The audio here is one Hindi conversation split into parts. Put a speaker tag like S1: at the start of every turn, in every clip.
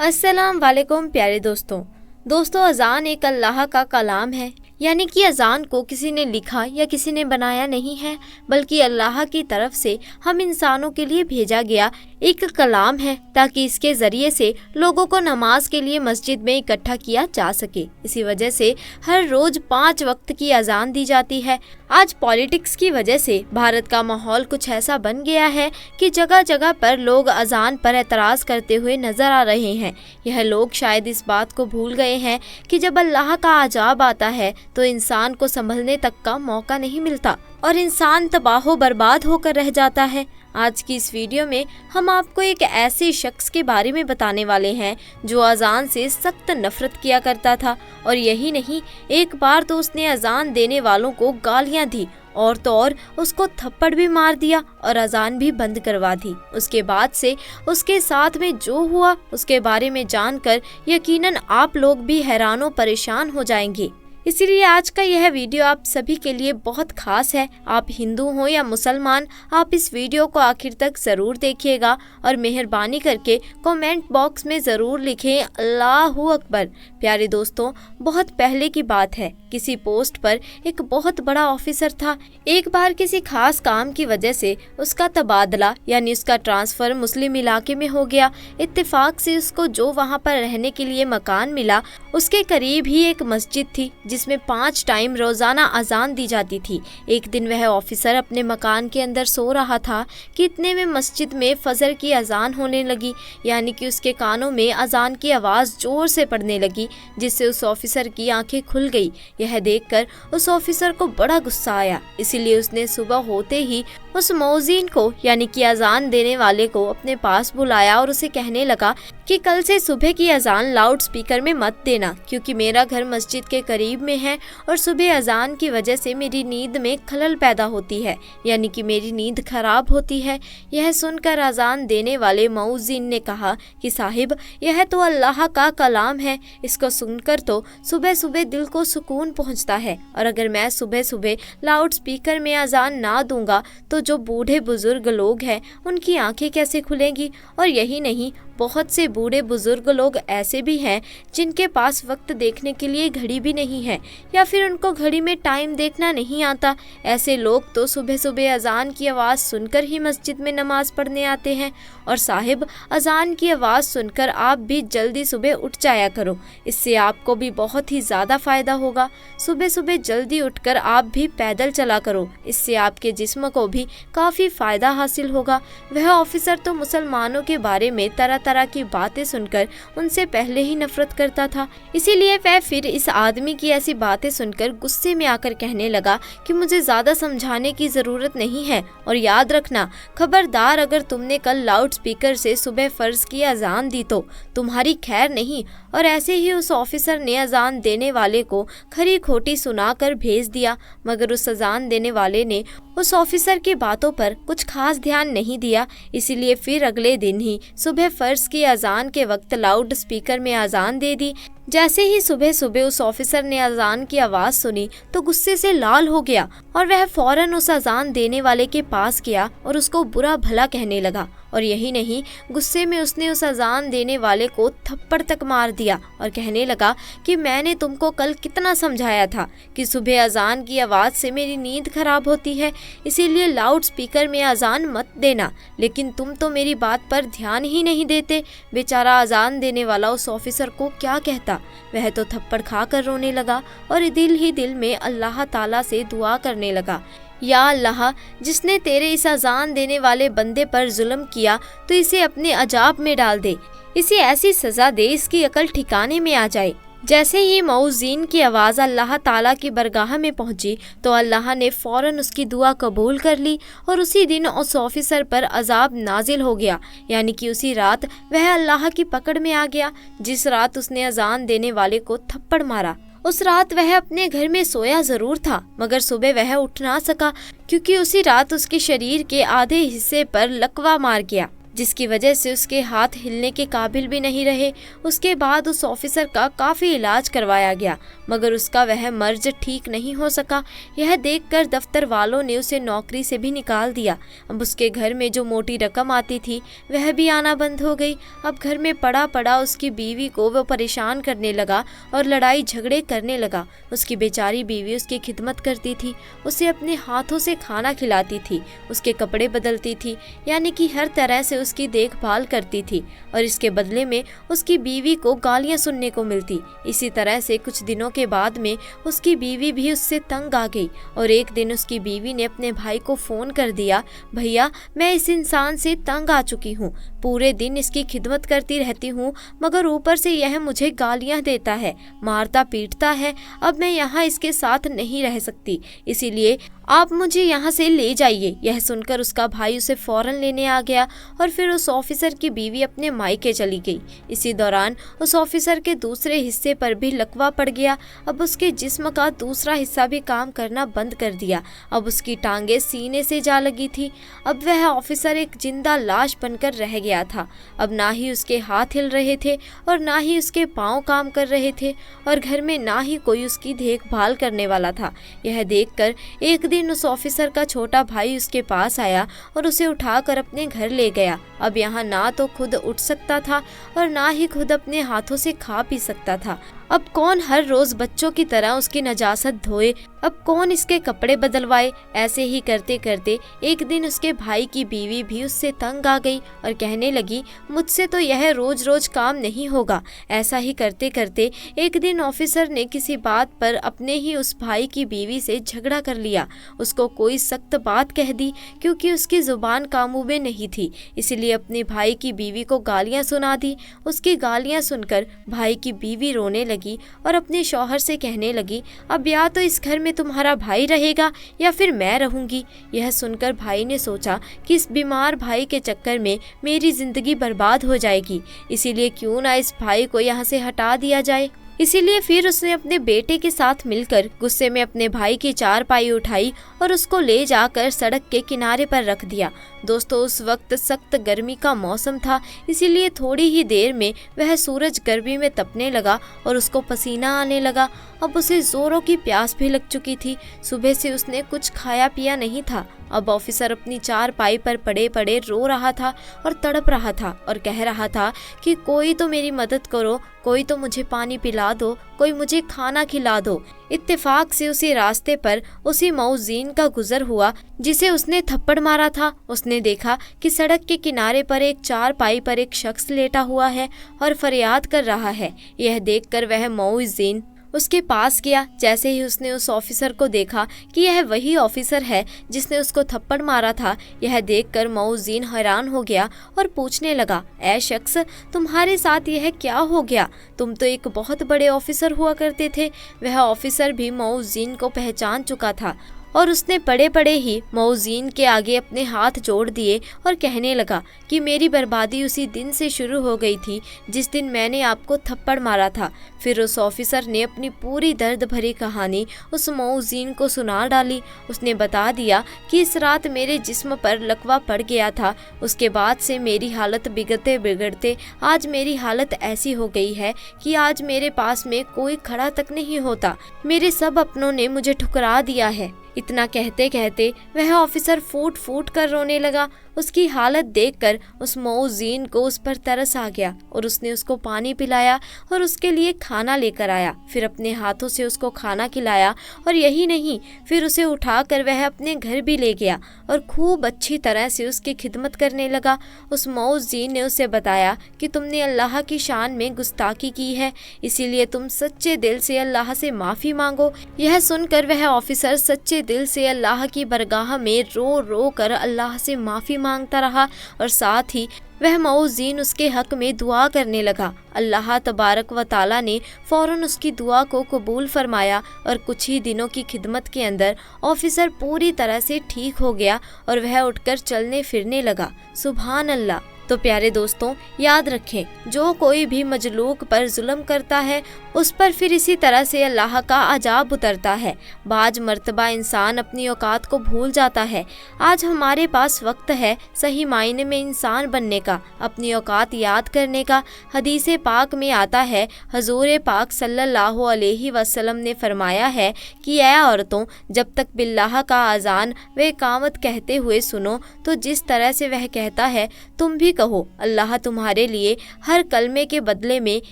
S1: अस्सलाम वालेकुम प्यारे दोस्तों अजान एक अल्लाह का कलाम है, यानी कि अजान को किसी ने लिखा या किसी ने बनाया नहीं है, बल्कि अल्लाह की तरफ से हम इंसानों के लिए भेजा गया एक कलाम है, ताकि इसके ज़रिए से लोगों को नमाज के लिए मस्जिद में इकट्ठा किया जा सके। इसी वजह से हर रोज़ 5 वक्त की अजान दी जाती है। आज पॉलिटिक्स की वजह से भारत का माहौल कुछ ऐसा बन गया है कि जगह जगह पर लोग अजान पर एतराज़ करते हुए नजर आ रहे हैं। यह लोग शायद इस बात को भूल गए हैं कि जब अल्लाह का अजाब आता है तो इंसान को संभलने तक का मौका नहीं मिलता और इंसान तबाह बर्बाद होकर रह जाता है। आज की इस वीडियो में हम आपको एक ऐसे शख्स के बारे में बताने वाले हैं जो अजान से सख्त नफरत किया करता था, और यही नहीं, एक बार तो उसने अजान देने वालों को गालियां दी और तो और उसको थप्पड़ भी मार दिया और अजान भी बंद करवा दी। उसके बाद से उसके साथ में जो हुआ उसके बारे में जानकर यकीनन आप लोग भी हैरान परेशान हो जाएंगे। इसीलिए आज का यह वीडियो आप सभी के लिए बहुत खास है। आप हिंदू हो या मुसलमान, आप इस वीडियो को आखिर तक ज़रूर देखिएगा और मेहरबानी करके कमेंट बॉक्स में ज़रूर लिखें अल्लाहू अकबर। प्यारे दोस्तों, बहुत पहले की बात है, किसी पोस्ट पर एक बहुत बड़ा ऑफिसर था। एक बार किसी खास काम की वजह से उसका तबादला यानी उसका ट्रांसफ़र मुस्लिम इलाके में हो गया। इत्तेफाक से उसको जो वहाँ पर रहने के लिए मकान मिला उसके करीब ही एक मस्जिद थी जिसमें 5 टाइम रोज़ाना अजान दी जाती थी। एक दिन वह ऑफिसर अपने मकान के अंदर सो रहा था कि इतने में मस्जिद में फजर की अजान होने लगी, यानी कि उसके कानों में अजान की आवाज़ ज़ोर से पड़ने लगी, जिससे उस ऑफिसर की आंखें खुल गई। यह देखकर उस ऑफिसर को बड़ा गुस्सा आया, इसीलिए उसने सुबह होते ही उस मौज़ीन को यानी कि अजान देने वाले को अपने पास बुलाया और उसे कहने लगा कि कल से सुबह की अजान लाउड स्पीकर में मत देना, क्योंकि मेरा घर मस्जिद के करीब में है और सुबह अजान की वजह से मेरी नींद में खलल पैदा होती है, यानी कि मेरी नींद खराब होती है। यह सुनकर अजान देने वाले मौज़ीन ने कहा कि साहिब, यह तो अल्लाह का कलाम है, इसको सुनकर तो सुबह सुबह दिल को सुकून पहुंचता है, और अगर मैं सुबह सुबह लाउड स्पीकर में अजान ना दूंगा तो जो बूढ़े बुजुर्ग लोग हैं उनकी आंखें कैसे खुलेंगी। और यही नहीं, बहुत से बूढ़े बुजुर्ग लोग ऐसे भी हैं जिनके पास वक्त देखने के लिए घड़ी भी नहीं है, या फिर उनको घड़ी में टाइम देखना नहीं आता। ऐसे लोग तो सुबह सुबह अजान की आवाज़ सुनकर ही मस्जिद में नमाज पढ़ने आते हैं। और साहिब, अजान की आवाज़ सुनकर आप भी जल्दी सुबह उठ जाया करो, इससे आपको भी बहुत ही ज़्यादा फ़ायदा होगा। सुबह सुबह जल्दी उठकर आप भी पैदल चला करो, इससे आपके जिस्म को भी काफ़ी फ़ायदा हासिल होगा। वह ऑफिसर तो मुसलमानों के बारे में तरह तरह की बातें सुनकर उनसे पहले ही नफरत करता था, इसीलिए वह फिर इस आदमी की ऐसी बातें सुनकर गुस्से में आकर कहने लगा कि मुझे ज़्यादा समझाने की ज़रूरत नहीं है, और याद रखना, खबरदार, अगर तुमने कल लाउड स्पीकर से सुबह फ़र्ज की अजान दी तो तुम्हारी खैर नहीं। और ऐसे ही उस ऑफिसर ने अजान देने वाले को खरी खोटी सुनाकर भेज दिया, मगर उस अजान देने वाले ने उस ऑफिसर की बातों पर कुछ खास ध्यान नहीं दिया। इसीलिए फिर अगले दिन ही सुबह फ़र्ज की अजान के वक्त लाउड स्पीकर में अजान दे दी। जैसे ही सुबह सुबह उस ऑफिसर ने अजान की आवाज़ सुनी तो गुस्से से लाल हो गया और वह फौरन उस अजान देने वाले के पास गया और उसको बुरा भला कहने लगा। और यही नहीं, गुस्से में उसने उस अजान देने वाले को थप्पड़ तक मार दिया और कहने लगा कि मैंने तुमको कल कितना समझाया था कि सुबह अजान की आवाज़ से मेरी नींद खराब होती है, इसीलिए लाउड स्पीकर में अजान मत देना, लेकिन तुम तो मेरी बात पर ध्यान ही नहीं देते। बेचारा अजान देने वाला उस ऑफिसर को क्या कहता, वह तो थप्पड़ खाकर रोने लगा और दिल ही दिल में अल्लाह ताला से दुआ करने लगा, या अल्लाह, जिसने तेरे इस अजान देने वाले बंदे पर जुल्म किया तो इसे अपने अजाब में डाल दे, इसे ऐसी सज़ा दे इसकी अकल ठिकाने में आ जाए। जैसे ही मौज़ीन की आवाज़ अल्लाह ताला की बरगाह में पहुंची तो अल्लाह ने फ़ौरन उसकी दुआ कबूल कर ली और उसी दिन उस ऑफिसर पर अजाब नाजिल हो गया, यानी कि उसी रात वह अल्लाह की पकड़ में आ गया। जिस रात उसने अजान देने वाले को थप्पड़ मारा, उस रात वह अपने घर में सोया ज़रूर था, मगर सुबह वह उठ ना सका, क्योंकि उसी रात उसके शरीर के आधे हिस्से पर लकवा मार गया, जिसकी वजह से उसके हाथ हिलने के काबिल भी नहीं रहे। उसके बाद उस ऑफिसर का काफ़ी इलाज करवाया गया, मगर उसका वह मर्ज ठीक नहीं हो सका। यह देखकर दफ्तर वालों ने उसे नौकरी से भी निकाल दिया। अब उसके घर में जो मोटी रकम आती थी वह भी आना बंद हो गई। अब घर में पड़ा पड़ा उसकी बीवी को वो परेशान करने लगा और लड़ाई झगड़े करने लगा। उसकी बेचारी बीवी उसकी खिदमत करती थी, उसे अपने हाथों से खाना खिलाती थी, उसके कपड़े बदलती थी, यानी कि हर तरह से उसकी देखभाल करती थी, और इसके बदले में उसकी बीवी को गालियां सुनने को मिलती। इसी तरह से कुछ दिनों के बाद में उसकी बीवी भी उससे तंग आ गई और एक दिन उसकी बीवी ने अपने भाई को फ़ोन कर दिया, भैया मैं इस इंसान से तंग आ चुकी हूँ, पूरे दिन इसकी खिदमत करती रहती हूँ मगर ऊपर से यह मुझे गालियाँ देता है, मारता पीटता है। अब मैं यहाँ इसके साथ नहीं रह सकती, इसीलिए आप मुझे यहाँ से ले जाइए। यह सुनकर उसका भाई उसे फ़ौरन लेने आ गया और फिर उस ऑफिसर की बीवी अपने मायके चली गई। इसी दौरान उस ऑफिसर के दूसरे हिस्से पर भी लकवा पड़ गया। अब उसके जिस्म का दूसरा हिस्सा भी काम करना बंद कर दिया। अब उसकी टांगें सीने से जा लगी थी। अब वह ऑफिसर एक जिंदा लाश बनकर रह गया था। अब ना ही उसके हाथ हिल रहे थे और ना ही उसके पाँव काम कर रहे थे और घर में ना ही कोई उसकी देखभाल करने वाला था। यह देखकर एक दिन उस ऑफिसर का छोटा भाई उसके पास आया और उसे उठाकर अपने घर ले गया। अब यहाँ ना तो खुद उठ सकता था और ना ही खुद अपने हाथों से खा पी सकता था। अब कौन हर रोज बच्चों की तरह उसकी नजासत धोए, अब कौन इसके कपड़े बदलवाए। ऐसे ही करते करते एक दिन उसके भाई की बीवी भी उससे तंग आ गई और कहने लगी, मुझसे तो यह रोज रोज काम नहीं होगा। ऐसा ही करते करते एक दिन ऑफिसर ने किसी बात पर अपने ही उस भाई की बीवी से झगड़ा कर लिया। उसको कोई सख्त बात कह दी क्योंकि उसकी जुबान काबू में नहीं थी, इसलिए अपने भाई की बीवी को गालियां सुना दी। उसकी गालियां सुनकर भाई की बीवी रोने लगी और अपने शौहर से कहने लगी, अब या तो इस घर में तुम्हारा भाई रहेगा या फिर मैं रहूंगी। यह सुनकर भाई ने सोचा कि इस बीमार भाई के चक्कर में मेरी जिंदगी बर्बाद हो जाएगी, इसीलिए क्यों ना इस भाई को यहाँ से हटा दिया जाए। इसीलिए फिर उसने अपने बेटे के साथ मिलकर गुस्से में अपने भाई की चारपाई उठाई और उसको ले जाकर सड़क के किनारे पर रख दिया। दोस्तों उस वक्त सख्त गर्मी का मौसम था, इसीलिए थोड़ी ही देर में वह सूरज गर्मी में तपने लगा और उसको पसीना आने लगा। अब उसे जोरों की प्यास भी लग चुकी थी। सुबह से उसने कुछ खाया पिया नहीं था। अब ऑफिसर अपनी चारपाई पर पड़े पड़े रो रहा था और तड़प रहा था और कह रहा था कि कोई तो मेरी मदद करो, कोई तो मुझे पानी पिला दो, कोई मुझे खाना खिला दो। इत्तेफाक से उसी रास्ते पर उसी मौजीन का गुजर हुआ जिसे उसने थप्पड़ मारा था। उसने देखा कि सड़क के किनारे पर एक चारपाई पर एक शख्स लेटा हुआ है और फरियाद कर रहा है। यह देखकर वह मौजीन उसके पास गया। जैसे ही उसने उस ऑफिसर को देखा कि यह वही ऑफिसर है जिसने उसको थप्पड़ मारा था, यह देखकर मौजीन हैरान हो गया और पूछने लगा, ऐ शख्स तुम्हारे साथ यह क्या हो गया? तुम तो एक बहुत बड़े ऑफिसर हुआ करते थे। वह ऑफिसर भी मौजीन को पहचान चुका था और उसने पड़े पड़े ही मौजीन के आगे अपने हाथ जोड़ दिए और कहने लगा कि मेरी बर्बादी उसी दिन से शुरू हो गई थी जिस दिन मैंने आपको थप्पड़ मारा था। फिर उस ऑफिसर ने अपनी पूरी दर्द भरी कहानी उस मौजीन को सुना डाली। उसने बता दिया कि इस रात मेरे जिस्म पर लकवा पड़ गया था, उसके बाद से मेरी हालत बिगड़ते बिगड़ते आज मेरी हालत ऐसी हो गई है कि आज मेरे पास में कोई खड़ा तक नहीं होता। मेरे सब अपनों ने मुझे ठुकरा दिया है। इतना कहते कहते वह ऑफिसर फूट फूट कर रोने लगा। उसकी हालत देखकर उस मौजीन को उस पर तरस आ गया और उसने उसको पानी पिलाया और उसके लिए खाना लेकर आया। फिर अपने हाथों से उसको खाना खिलाया और यही नहीं, फिर उसे उठाकर वह अपने घर भी ले गया और खूब अच्छी तरह से उसकी खिदमत करने लगा। उस मौजीन ने उसे बताया कि तुमने अल्लाह की शान में गुस्ताखी की है, इसीलिए तुम सच्चे दिल से अल्लाह से माफ़ी मांगो। यह सुनकर वह ऑफिसर सच्चे दिल से अल्लाह की बरगाह में रो रो कर अल्लाह से माफ़ी मांगता रहा और साथ ही वह मौजीन उसके हक में दुआ करने लगा। अल्लाह तबारक व ताला ने फ़ौरन उसकी दुआ को कबूल फरमाया और कुछ ही दिनों की खिदमत के अंदर ऑफिसर पूरी तरह से ठीक हो गया और वह उठकर चलने फिरने लगा। सुभान अल्लाह। तो प्यारे दोस्तों याद रखें, जो कोई भी मजलूक पर जुल्म करता है उस पर फिर इसी तरह से अल्लाह का अजाब उतरता है। बाज मर्तबा इंसान अपनी औकात को भूल जाता है। आज हमारे पास वक्त है सही मायने में इंसान बनने का, अपनी औकात याद करने का। हदीस पाक में आता है, हजूर पाक सल्लल्लाहु अलैहि वसल्लम ने फरमाया है कि ऐ औरतों, जब तक बिल्लाह का अजान व इकामत कहते हुए सुनो तो जिस तरह से वह कहता है तुम भी कहो, अल्लाह तुम्हारे लिए हर कलमे के बदले में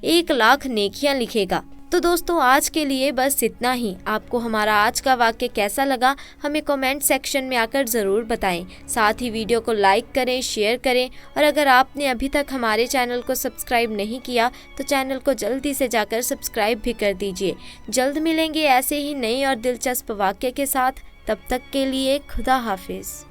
S1: 1,00,000 नेकियां लिखेगा। तो दोस्तों आज के लिए बस इतना ही। आपको हमारा आज का वाक्य कैसा लगा हमें कमेंट सेक्शन में आकर ज़रूर बताएं। साथ ही वीडियो को लाइक करें, शेयर करें और अगर आपने अभी तक हमारे चैनल को सब्सक्राइब नहीं किया तो चैनल को जल्दी से जाकर सब्सक्राइब भी कर दीजिए। जल्द मिलेंगे ऐसे ही नए और दिलचस्प वाक्य के साथ। तब तक के लिए खुदा हाफिज़।